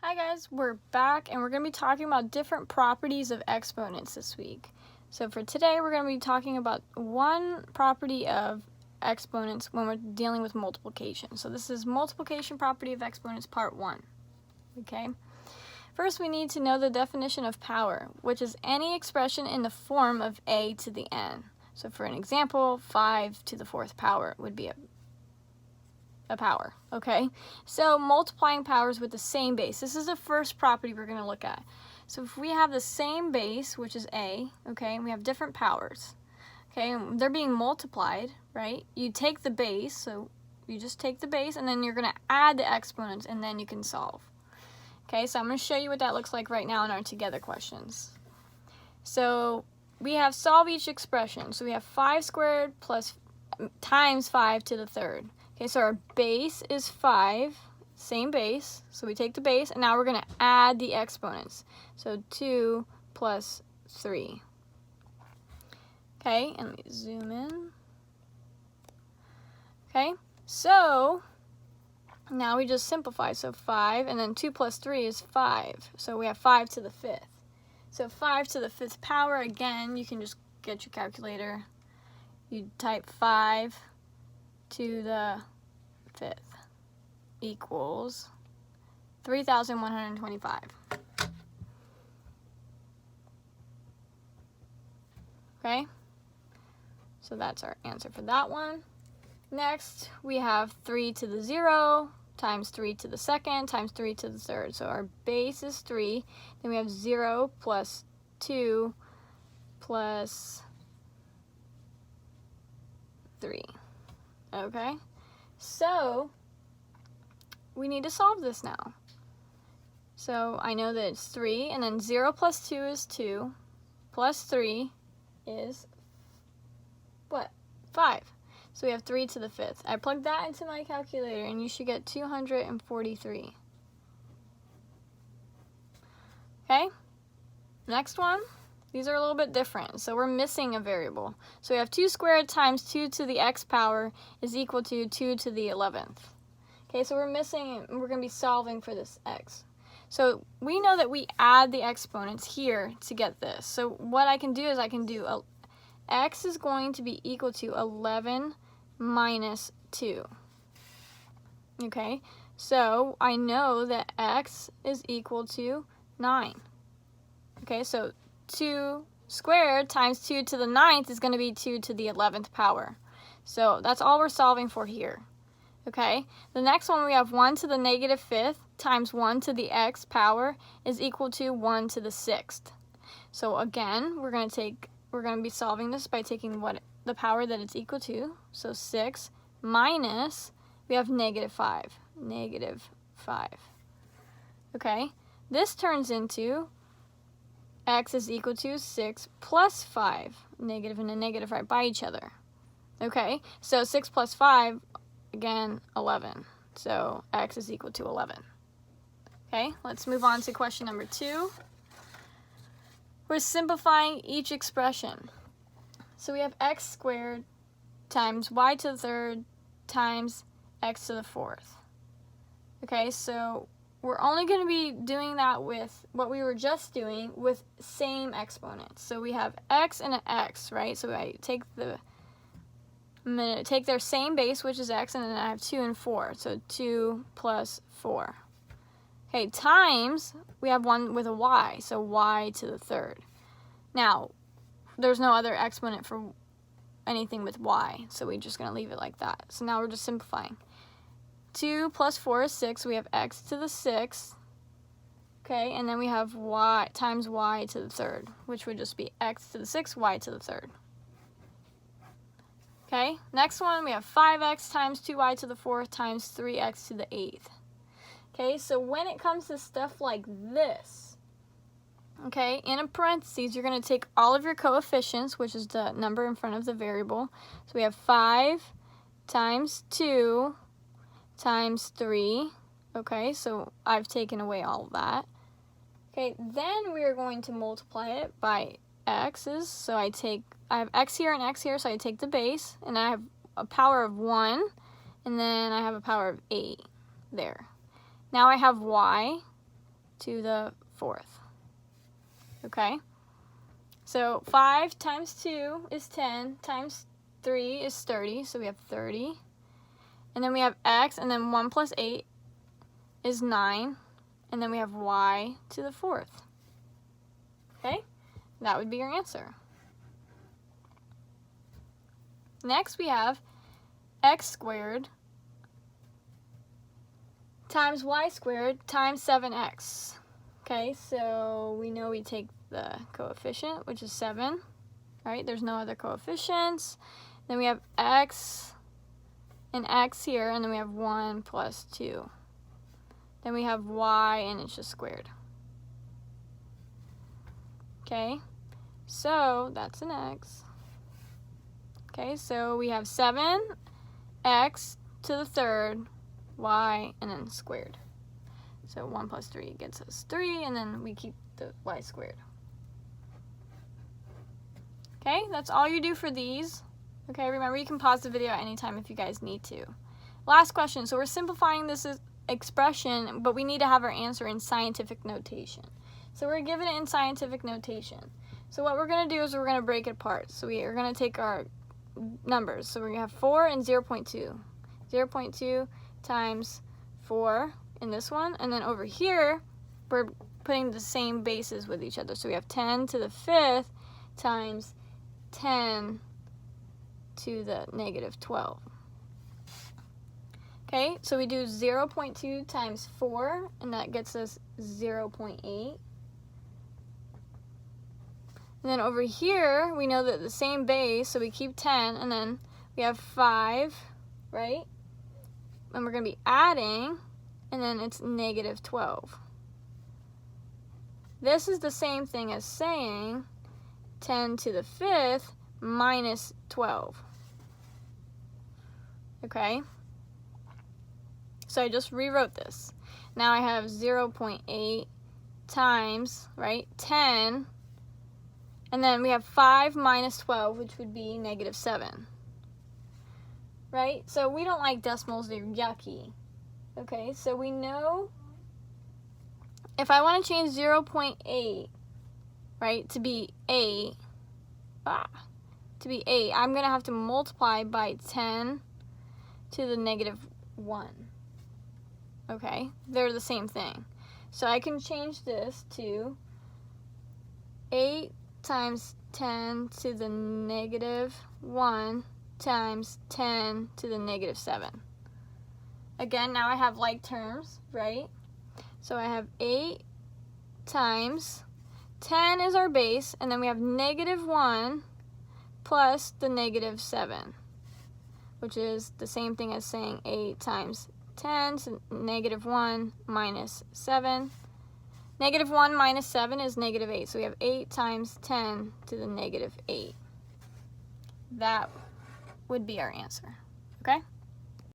Hi guys, we're back and we're going to be talking about different properties of exponents this week. So for today we're going to be talking about one property of exponents when we're dealing with multiplication. So this is multiplication property of exponents part 1. Okay. First we need to know the definition of power, which is any expression in the form of a to the n. So for an example, 5 to the 4th power would be a power, okay? So multiplying powers with the same base. This is the first property we're going to look at. So if we have the same base, which is a, okay, and we have different powers, okay, and they're being multiplied, right? You take the base, so you just take the base, and then you're going to add the exponents, and then you can solve. Okay, so I'm going to show you what that looks like right now in our together questions. So we have solve each expression. So we have 5 squared plus times 5 to the 3rd. Okay, so our base is 5, same base, so we take the base, and now we're going to add the exponents. So 2 plus 3. Okay, and let me zoom in. Okay, so now we just simplify. So 5, and then 2 plus 3 is 5. So we have 5 to the 5th. So 5 to the 5th power, again, you can just get your calculator. You type 5 to the 5th equals 3,125. Okay, so that's our answer for that one. Next, we have 3 to the 0 times 3 to the 2nd times 3 to the 3rd. So our base is 3. Then we have 0 plus 2 plus 3. Okay, so we need to solve this now. So I know that it's 3, and then 0 plus 2 is 2, plus 3 is what? 5. So we have 3 to the 5th. I plugged that into my calculator, and you should get 243. Okay, next one. These are a little bit different, so we're missing a variable. So we have 2 squared times 2 to the x power is equal to 2 to the 11th. Okay, so we're missing, we're going to be solving for this x. So we know that we add the exponents here to get this. So what I can do is I can do x is going to be equal to 11 minus 2. Okay, so I know that x is equal to 9. Okay, so 2 squared times 2 to the 9th is going to be 2 to the 11th power. So that's all we're solving for here. Okay, the next one we have 1 to the negative 5th times 1 to the x power is equal to 1 to the 6th. So again, we're going to be solving this by taking the power that it's equal to. So 6 minus, we have negative 5. Negative 5. Okay, this turns into x is equal to 6 plus 5. Negative and a negative right by each other. Okay, so 6 plus 5, again, 11. So x is equal to 11. Okay, let's move on to question number 2. We're simplifying each expression. So we have x squared times y to the 3rd times x to the 4th. Okay, so we're only going to be doing that with what we were just doing with same exponents. So we have x and an x, right? So I take I'm going to take their same base, which is x, and then I have 2 and 4. So 2 plus 4. Okay, times, we have one with a y, so y to the 3rd. Now, there's no other exponent for anything with y, so we're just going to leave it like that. So now we're just simplifying. 2 plus 4 is 6. We have x to the 6th. Okay, and then we have y times y to the 3rd, which would just be x to the 6th, y to the 3rd. Okay, next one, we have 5x times 2y to the 4th times 3x to the 8th. Okay, so when it comes to stuff like this, okay, in a parentheses, you're going to take all of your coefficients, which is the number in front of the variable. So we have 5 times 2 times 3. Okay, so I've taken away all of that. Okay, then we are going to multiply it by x's. So I have x here and x here, so I take the base, and I have a power of 1, and then I have a power of 8 there. Now I have y, to the 4th. Okay? So 5 times 2 is 10, times 3 is 30, so we have 30. And then we have x, and then 1 plus 8 is 9. And then we have y to the 4th. Okay? That would be your answer. Next we have x squared times y squared times 7x. Okay, so we know we take the coefficient, which is 7. Right? There's no other coefficients. Then we have x and x here, and then we have 1 plus 2. Then we have y, and it's just squared. Okay, so that's an x. Okay, so we have 7x to the 3rd, y, and then squared. So 1 plus 3 gets us 3, and then we keep the y squared. Okay, that's all you do for these. Okay, remember you can pause the video at any time if you guys need to. Last question. So we're simplifying this expression, but we need to have our answer in scientific notation. So we're given it in scientific notation. So what we're going to do is we're going to break it apart. So we are going to take our numbers. So we're going to have 4 and 0.2. 0.2 times 4 in this one. And then over here, we're putting the same bases with each other. So we have 10 to the 5th times 10 to the negative 12. Okay, so we do 0.2 times 4, and that gets us 0.8. And then over here, we know that the same base, so we keep 10, and then we have 5, right? And we're going to be adding, and then it's negative 12. This is the same thing as saying 10 to the 5th minus 12. Okay? So I just rewrote this. Now I have 0.8 times, right, 10, and then we have 5 minus 12, which would be negative 7. Right? So we don't like decimals, they're yucky. Okay, so we know if I want to change 0.8, right, to be 8, I'm going to have to multiply by 10 to the negative 1. Okay, they're the same thing. So I can change this to 8 times 10 to the negative 1 times 10 to the negative 7. Again, now I have like terms, right? So I have 8 times 10 is our base, and then we have negative 1 plus the negative 7, which is the same thing as saying 8 times 10 to negative 1 minus 7. Negative 1 minus 7 is negative 8. So we have 8 times 10 to the negative 8. That would be our answer. Okay?